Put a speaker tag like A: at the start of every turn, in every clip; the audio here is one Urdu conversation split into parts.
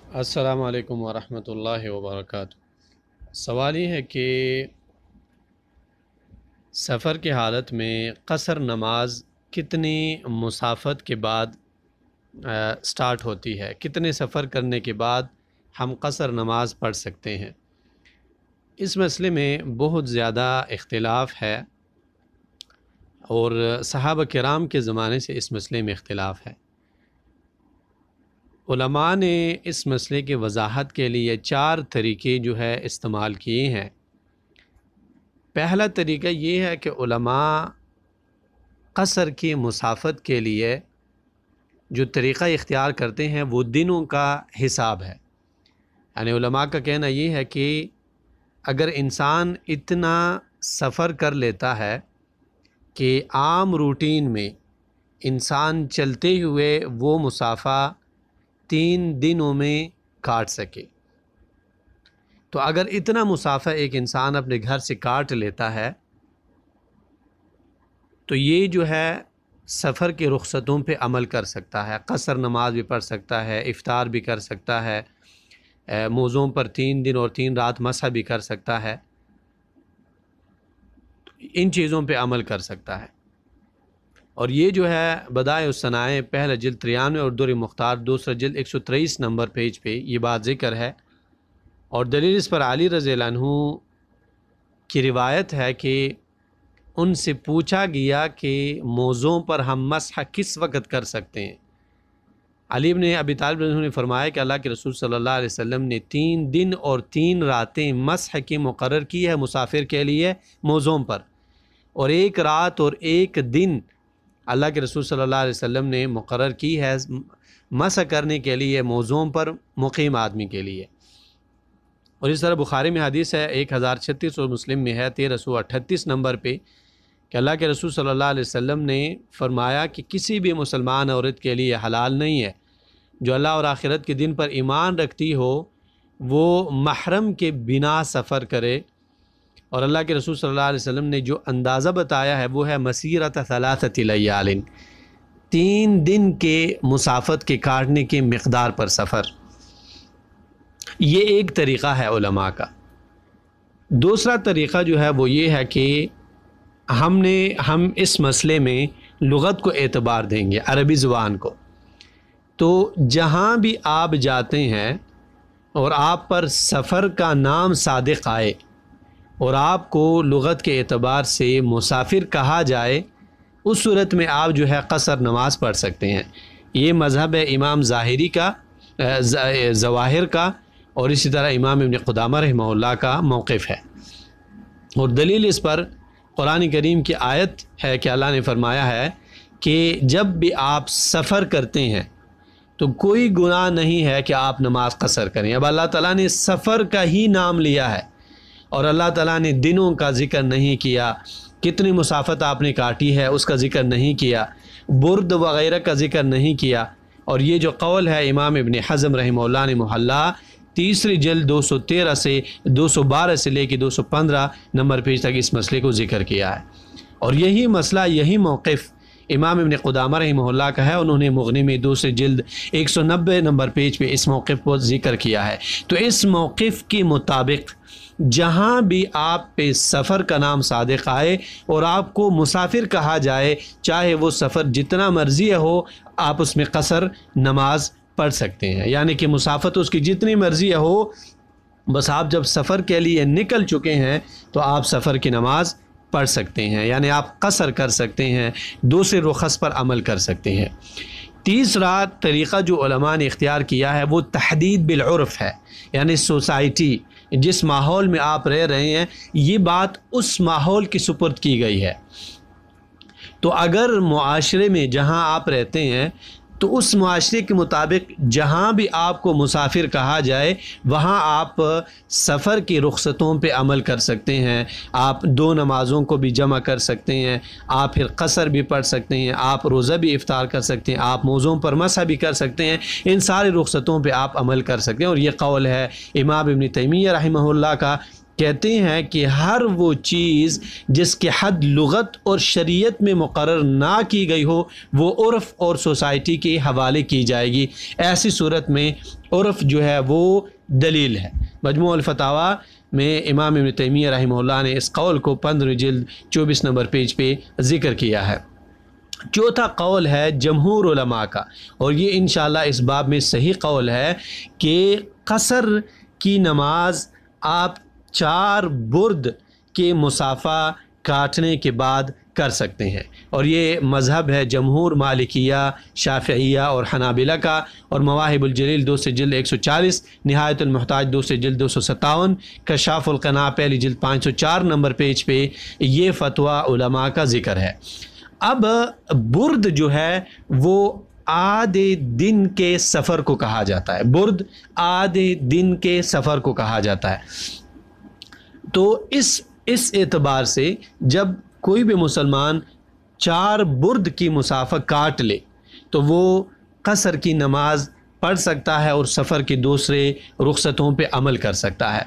A: السلام علیکم ورحمۃ اللہ وبرکاتہ۔ سوال یہ ہے کہ سفر کی حالت میں قصر نماز کتنی مسافت کے بعد سٹارٹ ہوتی ہے، کتنے سفر کرنے کے بعد ہم قصر نماز پڑھ سکتے ہیں؟ اس مسئلے میں بہت زیادہ اختلاف ہے، اور صحابہ کرام کے زمانے سے اس مسئلے میں اختلاف ہے۔ علماء نے اس مسئلے کی وضاحت کے لیے 4 طریقے جو ہے استعمال کیے ہیں۔ پہلا طریقہ یہ ہے کہ علماء قصر کی مسافت کے لیے جو طریقہ اختیار کرتے ہیں وہ دنوں کا حساب ہے۔ یعنی علماء کا کہنا یہ ہے کہ اگر انسان اتنا سفر کر لیتا ہے کہ عام روٹین میں انسان چلتے ہوئے وہ مسافہ 3 دنوں میں کاٹ سکے، تو اگر اتنا مسافہ ایک انسان اپنے گھر سے کاٹ لیتا ہے تو یہ جو ہے سفر کی رخصتوں پہ عمل کر سکتا ہے، قصر نماز بھی پڑھ سکتا ہے، افطار بھی کر سکتا ہے، موضوع پر 3 دن اور 3 رات مسح بھی کر سکتا ہے، ان چیزوں پہ عمل کر سکتا ہے۔ اور یہ جو ہے بدائع الصنائع پہلا جلد 93 اور در مختار دوسرا جلد 123 نمبر پیج پہ یہ بات ذکر ہے۔ اور دلیل اس پر علی رضی اللہ عنہ کی روایت ہے کہ ان سے پوچھا گیا کہ موضوع پر ہم مسح کس وقت کر سکتے ہیں؟ علی بن ابی طالب رضی اللہ عنہ نے فرمایا کہ اللہ کے رسول صلی اللہ علیہ وسلم نے 3 دن اور 3 راتیں مسح کی مقرر کی ہے مسافر کے لیے موضوع پر، اور 1 رات اور 1 دن اللہ کے رسول صلی اللہ علیہ وسلم نے مقرر کی ہے مسح کرنے کے لیے موضوع پر مقیم آدمی کے لیے۔ اور اس طرح بخاری میں حدیث ہے 1036 اور مسلم میں ہے 1338 نمبر پہ کہ اللہ کے رسول صلی اللہ علیہ وسلم نے فرمایا کہ کسی بھی مسلمان عورت کے لیے حلال نہیں ہے جو اللہ اور آخرت کے دن پر ایمان رکھتی ہو وہ محرم کے بنا سفر کرے، اور اللہ کے رسول صلی اللہ علیہ وسلم نے جو اندازہ بتایا ہے وہ ہے مسیرت 3 لیال، 3 دن کے مسافت کے کاٹنے کے مقدار پر سفر۔ یہ ایک طریقہ ہے علماء کا۔ دوسرا طریقہ جو ہے وہ یہ ہے کہ ہم اس مسئلے میں لغت کو اعتبار دیں گے، عربی زبان کو۔ تو جہاں بھی آپ جاتے ہیں اور آپ پر سفر کا نام صادق آئے اور آپ کو لغت کے اعتبار سے مسافر کہا جائے، اس صورت میں آپ جو ہے قصر نماز پڑھ سکتے ہیں۔ یہ مذہب ہے امام ظاہری کا، ظواہر کا، اور اسی طرح امام ابن قدامہ رحمہ اللہ کا موقف ہے۔ اور دلیل اس پر قرآن کریم کی آیت ہے کہ اللہ نے فرمایا ہے کہ جب بھی آپ سفر کرتے ہیں تو کوئی گناہ نہیں ہے کہ آپ نماز قصر کریں۔ اب اللہ تعالیٰ نے سفر کا ہی نام لیا ہے، اور اللہ تعالیٰ نے دنوں کا ذکر نہیں کیا، کتنی مسافت آپ نے کاٹی ہے اس کا ذکر نہیں کیا، برد وغیرہ کا ذکر نہیں کیا۔ اور یہ جو قول ہے امام ابن حزم رحمہ اللہ نے محلہ 3 جلد 213 سے 212 سے لے کے 215 نمبر پیج تک اس مسئلے کو ذکر کیا ہے۔ اور یہی مسئلہ، یہی موقف امام ابن قدامہ رحمہ اللہ کا ہے، انہوں نے مغنی میں 2 جلد 190 نمبر پیج پہ اس موقف کو ذکر کیا ہے۔ تو اس موقف کے مطابق جہاں بھی آپ پہ سفر کا نام صادق آئے اور آپ کو مسافر کہا جائے، چاہے وہ سفر جتنا مرضی ہو، آپ اس میں قصر نماز پڑھ سکتے ہیں۔ یعنی کہ مسافت اس کی جتنی مرضی ہو، بس آپ جب سفر کے لیے نکل چکے ہیں تو آپ سفر کی نماز پڑھ سکتے ہیں، یعنی آپ قصر کر سکتے ہیں، دوسرے رخص پر عمل کر سکتے ہیں۔ تیسرا طریقہ جو علماء نے اختیار کیا ہے وہ تحدید بالعرف ہے، یعنی سوسائٹی جس ماحول میں آپ رہ رہے ہیں یہ بات اس ماحول کی سپرد کی گئی ہے۔ تو اگر معاشرے میں جہاں آپ رہتے ہیں تو اس معاشرے کے مطابق جہاں بھی آپ کو مسافر کہا جائے وہاں آپ سفر کی رخصتوں پہ عمل کر سکتے ہیں، آپ 2 نمازوں کو بھی جمع کر سکتے ہیں، آپ پھر قصر بھی پڑھ سکتے ہیں، آپ روزہ بھی افطار کر سکتے ہیں، آپ موضوع پر مسح بھی کر سکتے ہیں، ان سارے رخصتوں پہ آپ عمل کر سکتے ہیں۔ اور یہ قول ہے امام ابن تیمیہ رحمہ اللہ کا، کہتے ہیں کہ ہر وہ چیز جس کے حد لغت اور شریعت میں مقرر نہ کی گئی ہو وہ عرف اور سوسائٹی کے حوالے کی جائے گی، ایسی صورت میں عرف جو ہے وہ دلیل ہے۔ مجموع الفتاویٰ میں امام ابن تیمیہ رحمہ اللہ نے اس قول کو 15 جلد 24 نمبر پیج پہ ذکر کیا ہے۔ چوتھا قول ہے جمہور علماء کا، اور یہ انشاءاللہ اس باب میں صحیح قول ہے کہ قصر کی نماز آپ 4 برد کے مسافہ کاٹنے کے بعد کر سکتے ہیں، اور یہ مذہب ہے جمہور مالکیہ، شافعیہ اور حنابلہ کا، اور مواہب الجلیل 2 سے جلد 140، نہایت المحتاج 2 سے جلد 257، کشاف القناع پہلی جلد 504 نمبر پیج پہ یہ فتویٰ علماء کا ذکر ہے۔ اب برد جو ہے وہ آدھے دن کے سفر کو کہا جاتا ہے، برد آدھے دن کے سفر کو کہا جاتا ہے۔ تو اس اعتبار سے جب کوئی بھی مسلمان 4 برد کی مسافہ کاٹ لے تو وہ قصر کی نماز پڑھ سکتا ہے اور سفر کے دوسرے رخصتوں پہ عمل کر سکتا ہے۔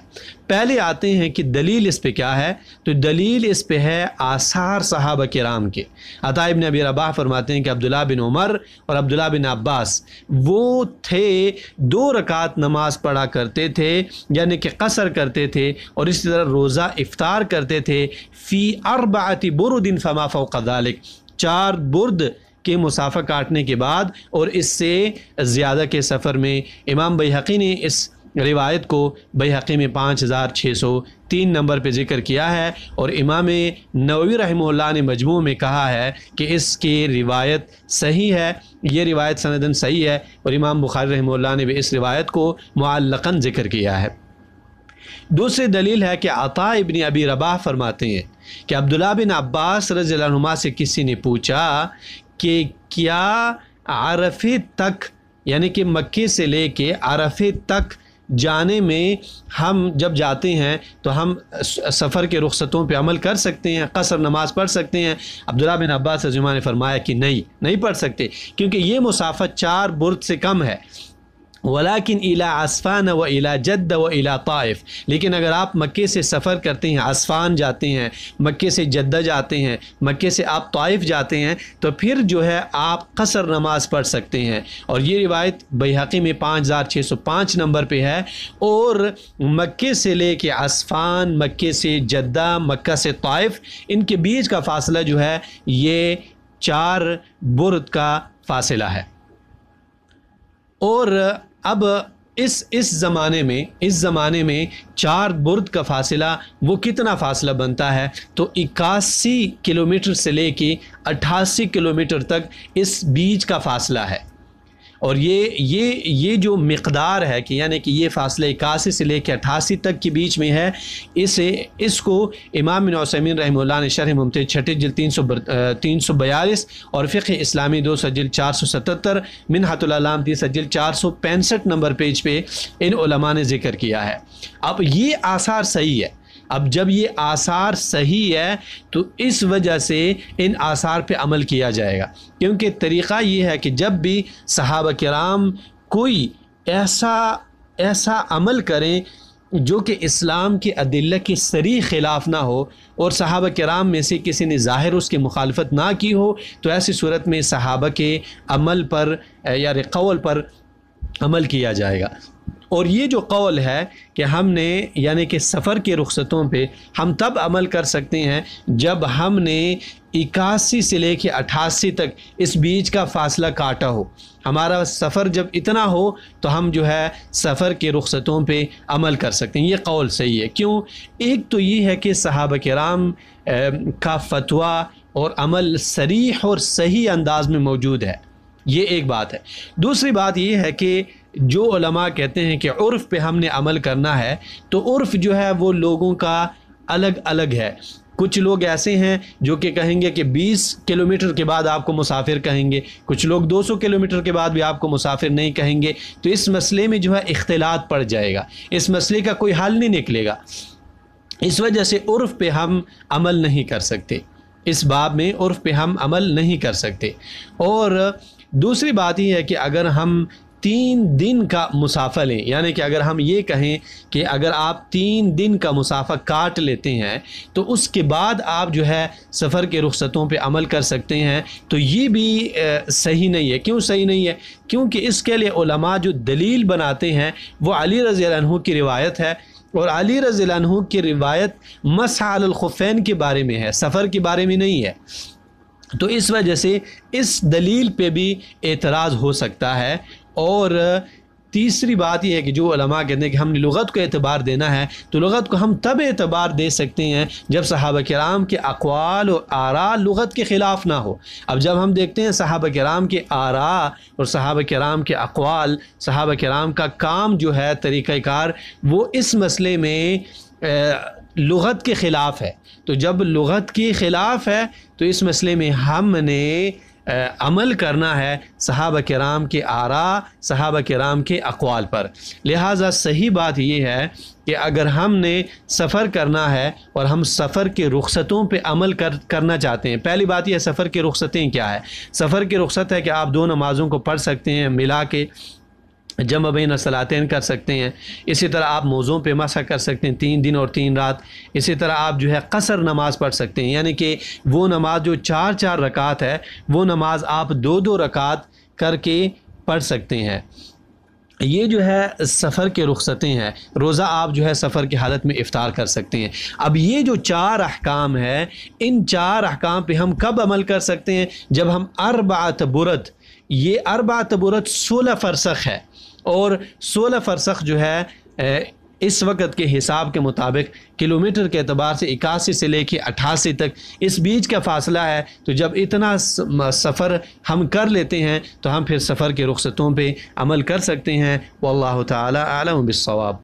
A: پہلے آتے ہیں کہ دلیل اس پہ کیا ہے، تو دلیل اس پہ ہے آثار صحابہ کرام کے۔ عطا ابن ابی رباح فرماتے ہیں کہ عبداللہ بن عمر اور عبداللہ بن عباس وہ تھے 2 رکعت نماز پڑھا کرتے تھے، یعنی کہ قصر کرتے تھے، اور اسی طرح روزہ افطار کرتے تھے فی 4 برد فما فوق ذلک، 4 برد کے مسافہ کاٹنے کے بعد اور اس سے زیادہ کے سفر میں۔ امام بیہقی نے اس روایت کو بیہقی میں 5603 نمبر پہ ذکر کیا ہے، اور امام نووی رحمہ اللہ نے مجموع میں کہا ہے کہ اس کی روایت صحیح ہے، یہ روایت سندن صحیح ہے، اور امام بخاری رحمہ اللہ نے بھی اس روایت کو معلقاً ذکر کیا ہے۔ دوسری دلیل ہے کہ عطا ابن ابی رباح فرماتے ہیں کہ عبداللہ بن عباس رضی اللہ عنہما سے کسی نے پوچھا کہ کیا عرفے تک، یعنی کہ مکے سے لے کے عرفے تک جانے میں ہم جب جاتے ہیں تو ہم سفر کے رخصتوں پہ عمل کر سکتے ہیں، قصر نماز پڑھ سکتے ہیں؟ عبداللہ بن عباس رضی اللہ عنہ نے فرمایا کہ نہیں پڑھ سکتے، کیونکہ یہ مسافہ 4 برد سے کم ہے۔ ولیکن الی عسفان و الی جدہ و الی طائف، لیکن اگر آپ مکے سے سفر کرتے ہیں، عسفان جاتے ہیں، مکے سے جدہ جاتے ہیں، مکے سے آپ طائف جاتے ہیں، تو پھر جو ہے آپ قصر نماز پڑھ سکتے ہیں، اور یہ روایت بیہقی میں 5605 نمبر پہ ہے۔ اور مکے سے لے کے عسفان، مکے سے جدہ، مکہ سے طائف، ان کے بیچ کا فاصلہ جو ہے یہ 4 برد کا فاصلہ ہے۔ اور اب اس زمانے میں 4 برد کا فاصلہ وہ کتنا فاصلہ بنتا ہے، تو 81 کلومیٹر سے لے کے 88 کلومیٹر تک اس بیچ کا فاصلہ ہے، اور یہ جو مقدار ہے کہ یعنی کہ یہ فاصلہ 81 سے لے کے 88 تک کے بیچ میں ہے، اس کو امام ابن عثیمین رحمہ اللہ نے شرح ممتع 6 جلد 342 اور فقہ اسلامی 2 جلد 477، منحۃ العلام 30 جلد 465 نمبر پیج پہ ان علماء نے ذکر کیا ہے۔ اب یہ آثار صحیح ہے، اب جب یہ آثار صحیح ہے تو اس وجہ سے ان آثار پہ عمل کیا جائے گا، کیونکہ طریقہ یہ ہے کہ جب بھی صحابہ کرام کوئی ایسا عمل کریں جو کہ اسلام کے ادلہ کے صریح خلاف نہ ہو، اور صحابہ کرام میں سے کسی نے ظاہر اس کی مخالفت نہ کی ہو، تو ایسی صورت میں صحابہ کے عمل پر یا قول پر عمل کیا جائے گا۔ اور یہ جو قول ہے کہ ہم نے یعنی کہ سفر کے رخصتوں پہ ہم تب عمل کر سکتے ہیں جب ہم نے 81 سے لے کے 88 تک اس بیچ کا فاصلہ کاٹا ہو، ہمارا سفر جب اتنا ہو تو ہم جو ہے سفر کے رخصتوں پہ عمل کر سکتے ہیں۔ یہ قول صحیح ہے۔ کیوں؟ ایک تو یہ ہے کہ صحابہ کرام کا فتویٰ اور عمل صریح اور صحیح انداز میں موجود ہے، یہ ایک بات ہے۔ دوسری بات یہ ہے کہ جو علماء کہتے ہیں کہ عرف پہ ہم نے عمل کرنا ہے، تو عرف جو ہے وہ لوگوں کا الگ الگ ہے۔ کچھ لوگ ایسے ہیں جو کہ کہیں گے کہ 20 کلومیٹر کے بعد آپ کو مسافر کہیں گے، کچھ لوگ 200 کلومیٹر کے بعد بھی آپ کو مسافر نہیں کہیں گے، تو اس مسئلے میں جو ہے اختلاط پڑ جائے گا، اس مسئلے کا کوئی حل نہیں نکلے گا۔ اس وجہ سے عرف پہ ہم عمل نہیں کر سکتے، اس باب میں عرف پہ ہم عمل نہیں کر سکتے۔ اور دوسری بات یہ ہے کہ اگر ہم 3 دن کا مسافہ لیں، یعنی کہ اگر ہم یہ کہیں کہ اگر آپ 3 دن کا مسافہ کاٹ لیتے ہیں تو اس کے بعد آپ جو ہے سفر کے رخصتوں پہ عمل کر سکتے ہیں، تو یہ بھی صحیح نہیں ہے۔ کیوں صحیح نہیں ہے؟ کیونکہ اس کے لیے علماء جو دلیل بناتے ہیں وہ علی رضی اللہ عنہ کی روایت ہے، اور علی رضی اللہ عنہ کی روایت مسح علی الخفین کے بارے میں ہے، سفر کے بارے میں نہیں ہے۔ تو اس وجہ سے اس دلیل پہ بھی اعتراض ہو سکتا ہے۔ اور تیسری بات یہ ہے کہ جو علماء کہتے ہیں کہ ہم نے لغت کو اعتبار دینا ہے، تو لغت کو ہم تب اعتبار دے سکتے ہیں جب صحابہ کرام کے اقوال و آراء لغت کے خلاف نہ ہو۔ اب جب ہم دیکھتے ہیں صحابہ کرام کے آراء اور صحابہ کرام کے اقوال، صحابہ کرام کا کام جو ہے، طریقہ کار، وہ اس مسئلے میں لغت کے خلاف ہے، تو جب لغت کے خلاف ہے تو اس مسئلے میں ہم نے عمل کرنا ہے صحابہ کرام کے آراء، صحابہ کرام کے اقوال پر۔ لہٰذا صحیح بات یہ ہے کہ اگر ہم نے سفر کرنا ہے اور ہم سفر کے رخصتوں پہ عمل کرنا چاہتے ہیں، پہلی بات یہ ہے سفر کے رخصتیں کیا ہے؟ سفر کے رخصت ہے کہ آپ 2 نمازوں کو پڑھ سکتے ہیں ملا کے، جمع بین الصلاتین کر سکتے ہیں، اسی طرح آپ موضوع پہ مسح کر سکتے ہیں 3 دن اور 3 رات، اسی طرح آپ جو ہے قصر نماز پڑھ سکتے ہیں، یعنی کہ وہ نماز جو 4 رکعت ہے وہ نماز آپ 2 رکعت کر کے پڑھ سکتے ہیں۔ یہ جو ہے سفر کے رخصتیں ہیں۔ روزہ آپ جو ہے سفر کی حالت میں افطار کر سکتے ہیں۔ اب یہ جو 4 احکام ہے، ان 4 احکام پہ ہم کب عمل کر سکتے ہیں؟ جب ہم 4 برد، یہ 4 برد 16 فرسخ ہے، اور 16 فرسخ جو ہے اس وقت کے حساب کے مطابق کلومیٹر کے اعتبار سے 81 سے لے کے 88 تک اس بیچ کا فاصلہ ہے۔ تو جب اتنا سفر ہم کر لیتے ہیں تو ہم پھر سفر کے رخصتوں پہ عمل کر سکتے ہیں۔ واللہ تعالی اعلم بالصواب۔